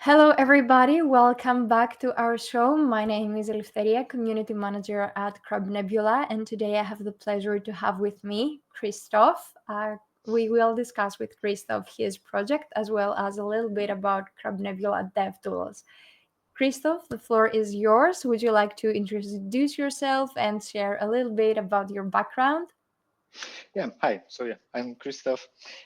Hello, everybody. Welcome back to our show. My name is Eleftheria, Community Manager at CrabNebula, and today I have the pleasure to have with me Krzysztof. We will discuss with Krzysztof his project as well as a little bit about CrabNebula DevTools. Krzysztof, the floor is yours. Would you like to introduce yourself and share a little bit about your background? Yeah, hi. I'm Krzysztof.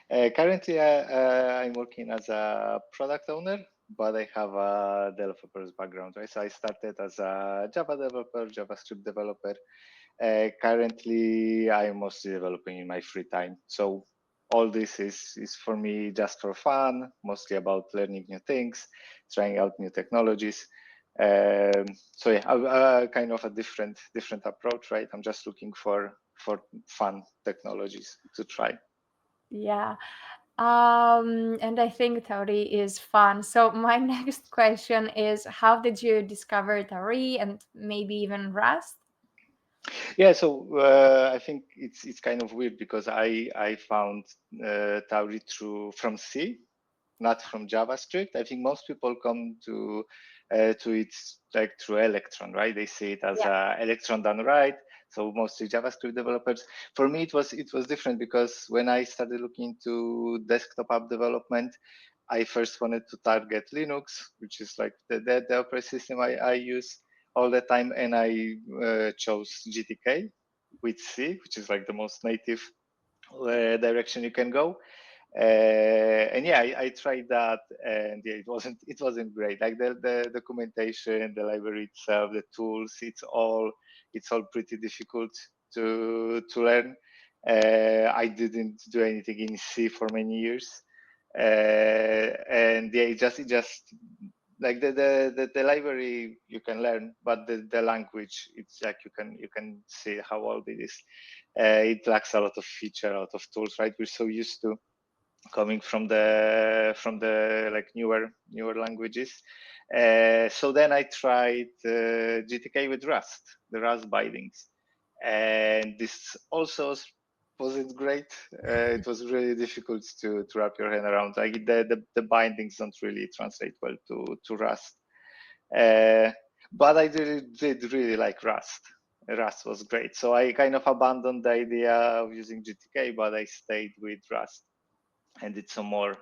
Currently, I'm working as a product owner, but I have a developer's background, right? So I started as a Java developer, JavaScript developer. Currently, I'm mostly developing in my free time. So all this is for me just for fun, mostly about learning new things, trying out new technologies. Kind of a different approach, right? I'm just looking for fun technologies to try. Yeah. And I think Tauri is fun. So my next question is, how did you discover Tauri and maybe even Rust? Yeah, so I think it's kind of weird because I found Tauri from C, not from JavaScript. I think most people come to it like through Electron, right? They see it as Electron done right. So mostly JavaScript developers. For me, it was different because when I started looking into desktop app development, I first wanted to target Linux, which is like the operating system I use all the time, and I chose GTK with C, which is like the most native direction you can go. And yeah, I tried that, and yeah, it wasn't great. Like the documentation, the library itself, the tools, it's all pretty difficult to learn. I didn't do anything in C for many years, and yeah, it just like the library you can learn, but the language, it's like you can see how old it is. It lacks a lot of feature, a lot of tools, right? We're so used to coming from the like newer languages. So then I tried GTK with Rust, the Rust bindings, and this also wasn't great. It was really difficult to wrap your head around. Like the bindings don't really translate well to Rust. Uh, but I did really like Rust. Rust was great. So I kind of abandoned the idea of using GTK, but I stayed with Rust and did some more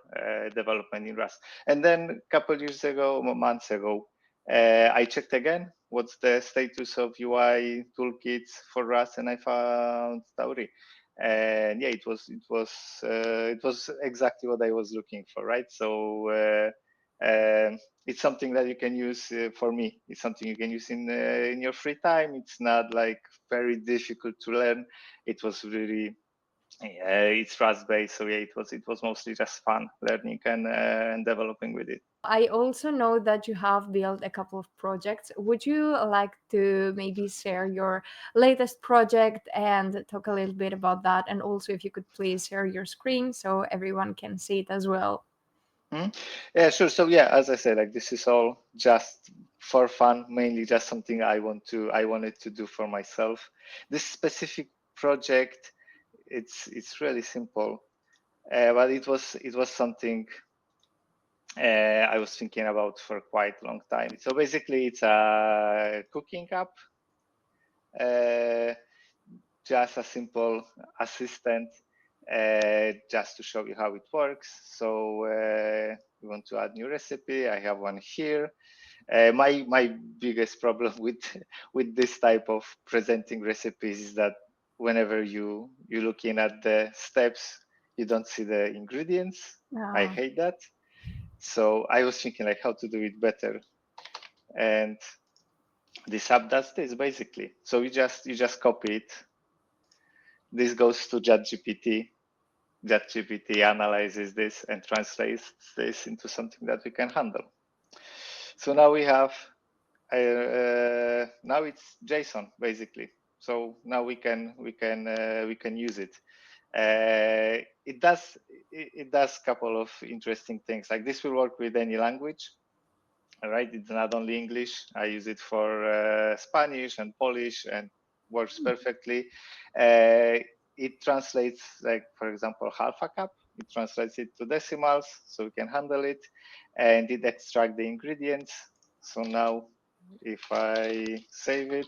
development in Rust. And then a couple years ago, months ago, I checked again what's the status of UI toolkits for Rust, and I found Tauri. And yeah, it was exactly what I was looking for, right? So it's something that you can use for me. It's something you can use in your free time. It's not like very difficult to learn. It was really it's Rust based, so yeah, it was mostly just fun learning and developing with it. I also know that you have built a couple of projects. Would you like to maybe share your latest project and talk a little bit about that? And also, if you could please share your screen so everyone can see it as well. Mm-hmm. Yeah, sure. So yeah, as I said, like this is all just for fun, mainly just something I wanted to do for myself. This specific project, it's really simple, but it was something I was thinking about for quite a long time. So basically, it's a cooking app, uh, just a simple assistant, just to show you how it works. So we want to add new recipe. I have one here. My biggest problem with this type of presenting recipes is that whenever you're looking at the steps, you don't see the ingredients. I hate that. So I was thinking like how to do it better, and this app does this basically. So you just copy it. This goes to ChatGPT. ChatGPT analyzes this and translates this into something that we can handle. So now we have now it's JSON basically. So now we can use it. It does a couple of interesting things. Like this will work with any language. All right, it's not only English. I use it for Spanish and Polish, and works perfectly. It translates, like for example, half a cup. it translates it to decimals, so we can handle it, and it extracts the ingredients. So now, if I save it,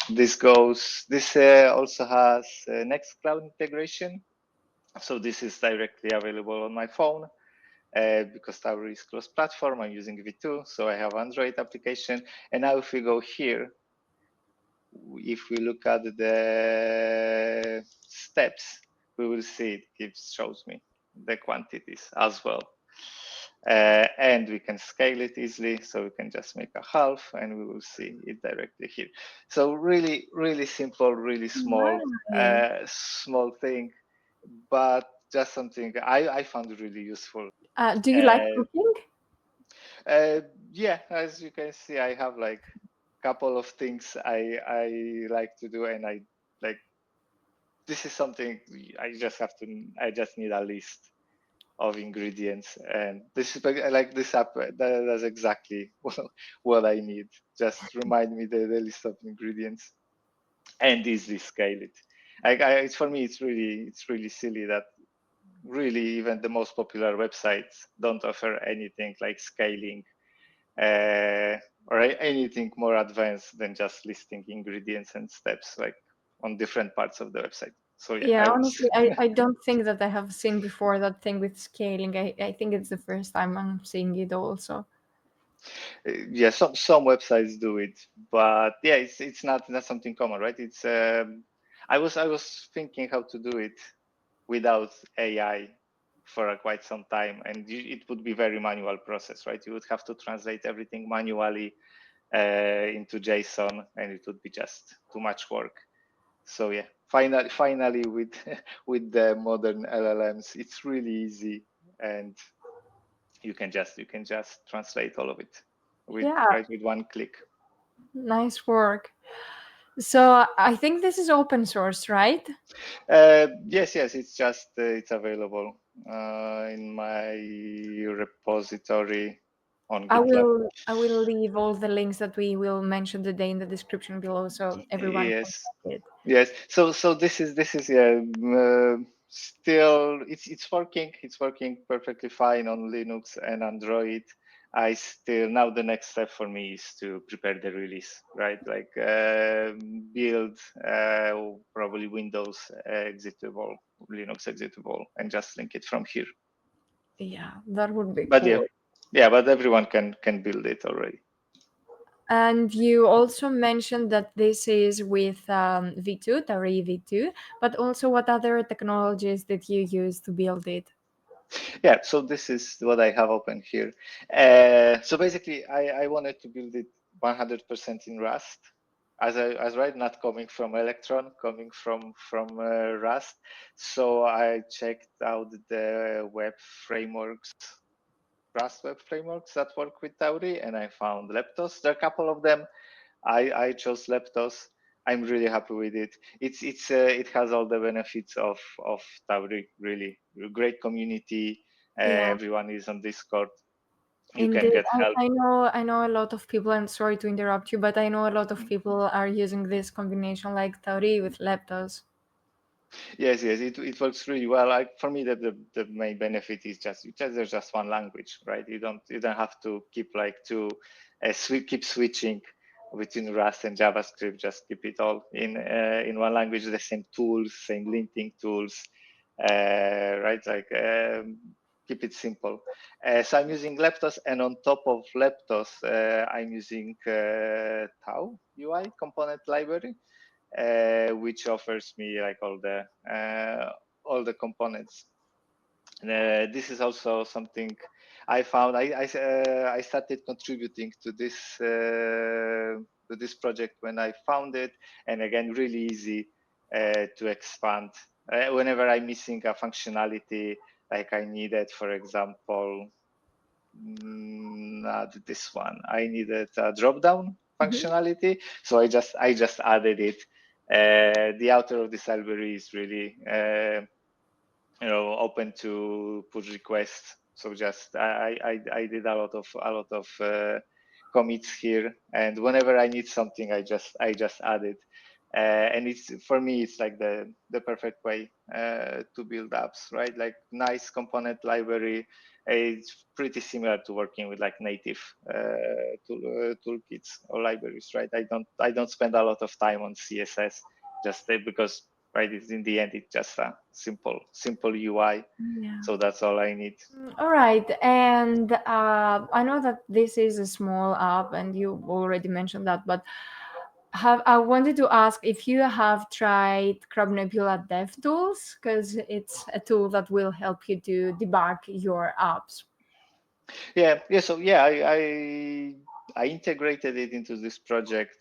this also has Nextcloud integration. So this is directly available on my phone. Because Tauri is closed platform, I'm using V2, so I have Android application. And now if we go here, if we look at the steps, we will see it shows me the quantities as well. And we can scale it easily, so we can just make a half and we will see it directly here. So really, really simple, really small, small thing, but just something I found really useful. Do you like cooking? Yeah, as you can see, I have like a couple of things I like to do, and I like this is something I just need a list of ingredients, and this is like this app that's exactly what I need. Just remind me the list of ingredients and easily scale it. It's for me, it's really silly that really even the most popular websites don't offer anything like scaling or anything more advanced than just listing ingredients and steps like on different parts of the website. So yeah, Honestly, I don't think that I have seen before that thing with scaling. I think it's the first time I'm seeing it also. Yeah, some websites do it, but yeah, it's not something common, right? It's I was thinking how to do it without AI for quite some time, and it would be very manual process, right? You would have to translate everything manually into JSON, and it would be just too much work. So yeah, finally with with the modern LLMs, it's really easy, and you can just translate all of it with one click. Nice work. So I think this is open source, right? Yes, it's just it's available in my repository on GitLab. I will leave all the links that we will mention today in the description below, so everyone can Yes, check it. yes. So this is still it's working perfectly fine on Linux and Android. I still now the next step for me is to prepare the release, right? Like build probably Windows executable, Linux executable, and just link it from here. Yeah, that would be But cool. but everyone can build it already. And you also mentioned that this is with V2, Tauri V2, but also what other technologies did you use to build it? Yeah, so this is what I have open here. So basically, I wanted to build it 100% in Rust, as right, not coming from Electron, coming from Rust. So I checked out the web frameworks, Rust web frameworks that work with Tauri, and I found leptos. There are a couple of them. I chose leptos. I'm really happy with it. It has all the benefits of Tauri. Really great community. Yeah, Everyone is on Discord. You can indeed. get help. I know a lot of people. I'm sorry to interrupt you, but I know a lot of people are using this combination like Tauri with leptos. Yes, it works really well. Like for me, the main benefit is there's just one language, right? You don't have to keep like keep switching between Rust and JavaScript. Just keep it all in one language. The same tools, same linting tools, right? Like keep it simple. So I'm using leptos, and on top of leptos, I'm using Thaw UI component library. Which offers me like all the components. This is also something I found. I started contributing to this project when I found it, and again, really easy to expand. Whenever I'm missing a functionality, like I needed, for example, not this one. I needed a drop-down functionality, so I just added it. The author of this library is really open to push requests. So just I did a lot of commits here, and whenever I need something, I just add it. And it's, for me, it's like the perfect way to build apps, right? Like nice component library. It's pretty similar to working with like native toolkits or libraries, right? I don't spend a lot of time on CSS just because, right, it's in the end it's just a simple UI. Yeah. So that's all I need. All right. And I know that this is a small app and you already mentioned that, but I wanted to ask if you have tried CrabNebula DevTools, because it's a tool that will help you to debug your apps. So yeah, I integrated it into this project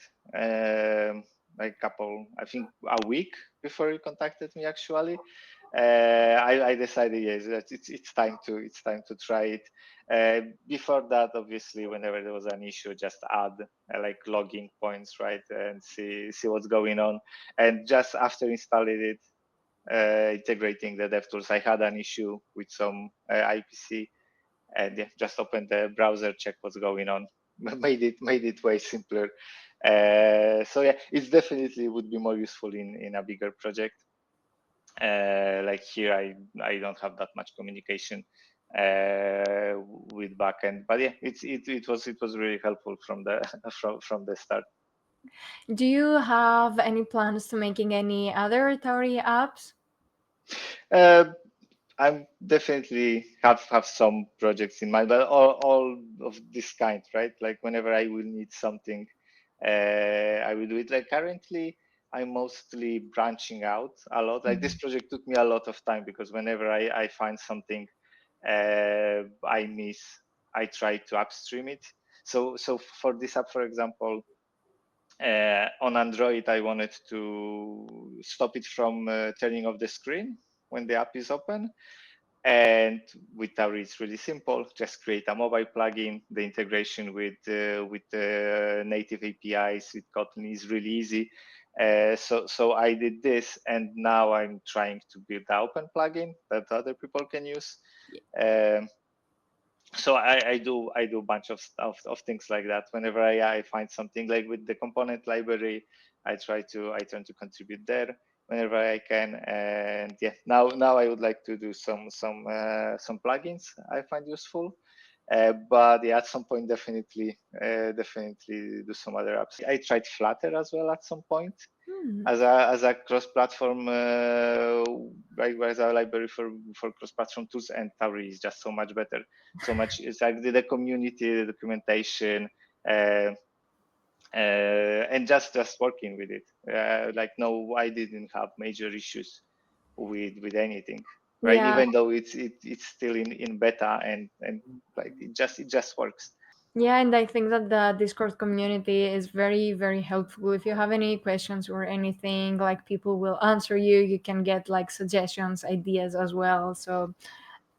like I think a week before you contacted me actually. I decided, yes, that it's time to try it. Before that, obviously, whenever there was an issue, just add like logging points, right, and see what's going on. And just after installing it, integrating the DevTools, I had an issue with some IPC, and yeah, just open the browser, check what's going on. made it way simpler. So yeah, it's definitely would be more useful in a bigger project. Like here, I don't have that much communication with backend, but yeah, it was really helpful from the from the start. Do you have any plans to making any other Tauri apps? Uh, I'm definitely have some projects in mind, but all of this kind, right? Like whenever I will need something, I will do it. Like currently, I'm mostly branching out a lot. Like this project took me a lot of time because whenever I find something I miss, I try to upstream it. So for this app, for example, on Android, I wanted to stop it from turning off the screen when the app is open. And with Tauri, it's really simple. Just create a mobile plugin. The integration with the native APIs with Kotlin is really easy. So I did this, and now I'm trying to build an open plugin that other people can use. Um, so I do a bunch of stuff of things like that. Whenever I find something like with the component library, I try to contribute there whenever I can. And yeah, now I would like to do some plugins I find useful. But yeah, at some point definitely do some other apps. I tried Flutter as well at some point as a cross-platform as a library for cross-platform tools, and Tauri is just so much better. So much, it's like the community, the documentation, uh, and just working with it. Like no, I didn't have major issues with anything, right? Yeah. Even though it's still in beta, and like it just works. Yeah, and I think that the Discord community is very, very helpful. If you have any questions or anything, like people will answer you. You can get like suggestions, ideas as well. So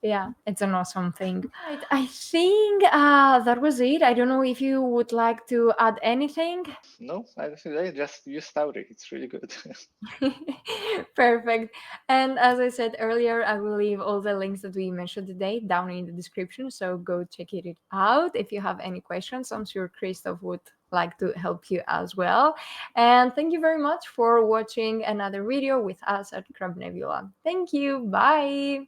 yeah, it's an awesome thing. Right, I think that was it. I don't know if you would like to add anything. No, I just use Tauri. It's really good. Perfect. And as I said earlier, I will leave all the links that we mentioned today down in the description. So go check it out. If you have any questions, I'm sure Krzysztof would like to help you as well. And thank you very much for watching another video with us at CrabNebula. Thank you. Bye.